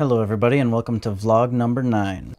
Hello everybody and welcome to vlog number 9.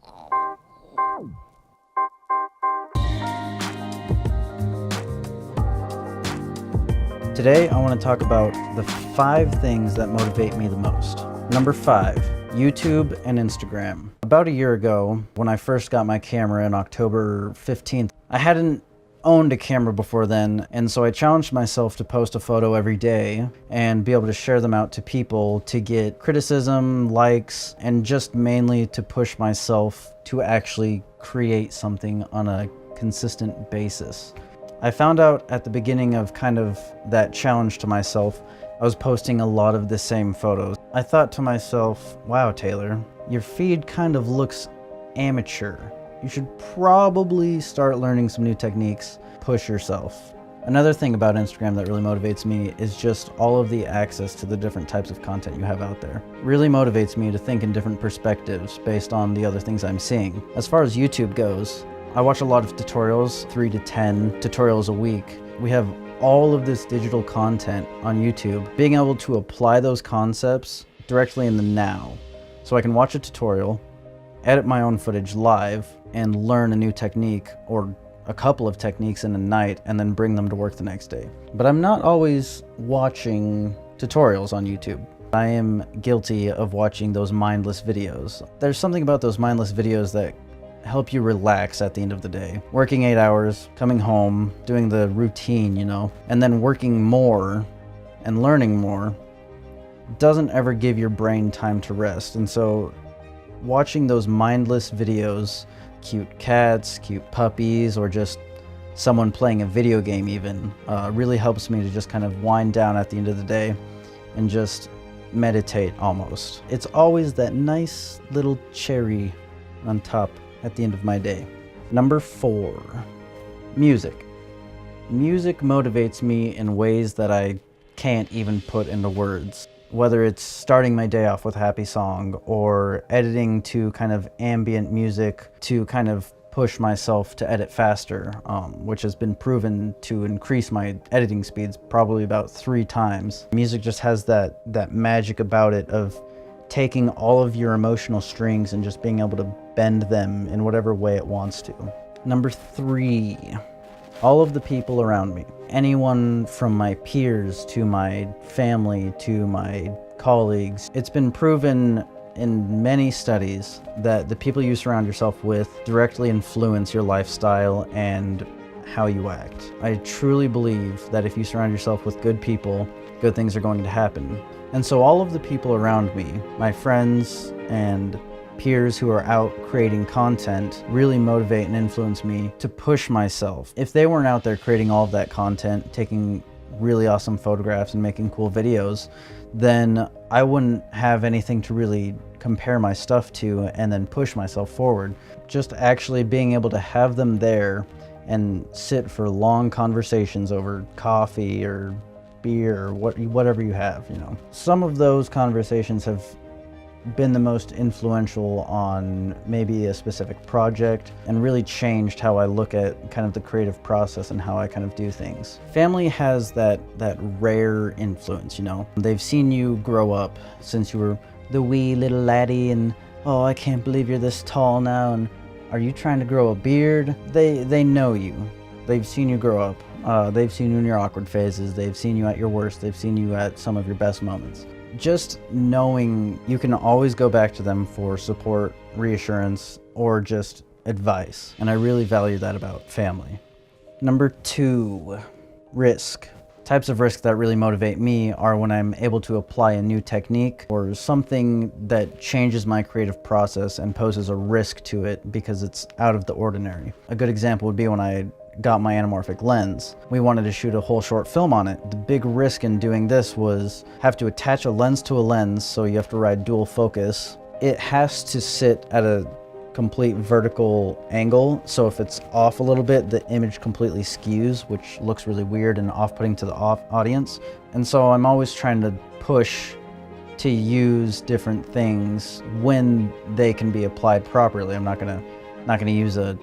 Today I want to talk about the 5 things that motivate me the most. Number 5, YouTube and Instagram. About a year ago, when I first got my camera in October 15th, I hadn't owned a camera before then, and so I challenged myself to post a photo every day and be able to share them out to people to get criticism, likes, and just mainly to push myself to actually create something on a consistent basis. I found out at the beginning of kind of that challenge to myself, I was posting a lot of the same photos. I thought to myself, wow, Taylor, your feed kind of looks amateur. You should probably start learning some new techniques, push yourself. Another thing about Instagram that really motivates me is just all of the access to the different types of content you have out there. It really motivates me to think in different perspectives based on the other things I'm seeing. As far as YouTube goes, I watch a lot of tutorials, 3 to 10 tutorials a week. We have all of this digital content on YouTube. Being able to apply those concepts directly in the now. So I can watch a tutorial, edit my own footage live, and learn a new technique or a couple of techniques in a night and then bring them to work the next day. But I'm not always watching tutorials on YouTube. I am guilty of watching those mindless videos. There's something about those mindless videos that help you relax at the end of the day. Working 8 hours, coming home, doing the routine, and then working more and learning more doesn't ever give your brain time to rest. And so watching those mindless videos, cute cats, cute puppies, or just someone playing a video game even, really helps me to just kind of wind down at the end of the day and just meditate almost. It's always that nice little cherry on top at the end of my day. Number 4, music. Music motivates me in ways that I can't even put into words. Whether it's starting my day off with a happy song or editing to kind of ambient music to kind of push myself to edit faster, which has been proven to increase my editing speeds probably about 3 times. Music just has that magic about it of taking all of your emotional strings and just being able to bend them in whatever way it wants to. Number 3, all of the people around me. Anyone from my peers to my family to my colleagues. It's been proven in many studies that the people you surround yourself with directly influence your lifestyle and how you act. I truly believe that if you surround yourself with good people, good things are going to happen. And so all of the people around me, my friends and peers who are out creating content, really motivate and influence me to push myself. If they weren't out there creating all of that content, taking really awesome photographs and making cool videos, then I wouldn't have anything to really compare my stuff to and then push myself forward. Just actually being able to have them there and sit for long conversations over coffee or beer or whatever you have, Some of those conversations have been the most influential on maybe a specific project and really changed how I look at kind of the creative process and how I kind of do things. Family has that rare influence, They've seen you grow up since you were the wee little laddie and, oh, I can't believe you're this tall now, and are you trying to grow a beard? They know you. They've seen you grow up. They've seen you in your awkward phases. They've seen you at your worst. They've seen you at some of your best moments. Just knowing you can always go back to them for support, reassurance, or just advice. And I really value that about family. Number 2, risk. Types of risk that really motivate me are when I'm able to apply a new technique or something that changes my creative process and poses a risk to it because it's out of the ordinary. A good example would be when I got my anamorphic lens. We wanted to shoot a whole short film on it. The big risk in doing this was have to attach a lens to a lens, so you have to ride dual focus. It has to sit at a complete vertical angle, so if it's off a little bit, the image completely skews, which looks really weird and off-putting to the audience. And so I'm always trying to push to use different things when they can be applied properly. I'm not gonna use a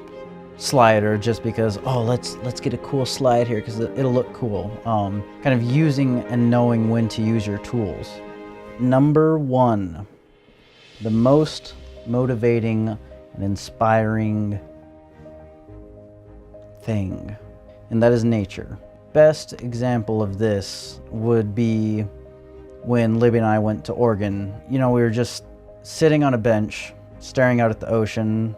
slider just because, oh, let's get a cool slide here because it'll look cool. Kind of using and knowing when to use your tools. Number 1, the most motivating and inspiring thing, and that is nature. Best example of this would be when Libby and I went to Oregon. You know, we were just sitting on a bench, staring out at the ocean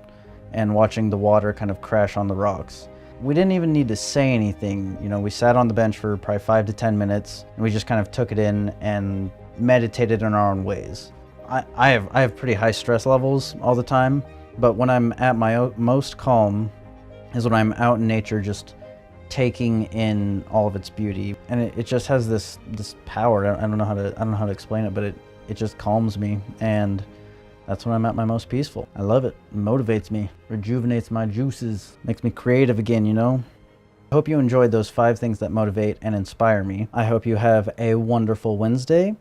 and watching the water kind of crash on the rocks. We didn't even need to say anything. You know, we sat on the bench for probably 5 to 10 minutes and we just kind of took it in and meditated in our own ways. I have pretty high stress levels all the time, but when I'm at my most calm is when I'm out in nature just taking in all of its beauty, and it just has this power. I don't know how to explain it, but it just calms me, and that's when I'm at my most peaceful. I love it. It motivates me, rejuvenates my juices, makes me creative again, you know? I hope you enjoyed those 5 things that motivate and inspire me. I hope you have a wonderful Wednesday.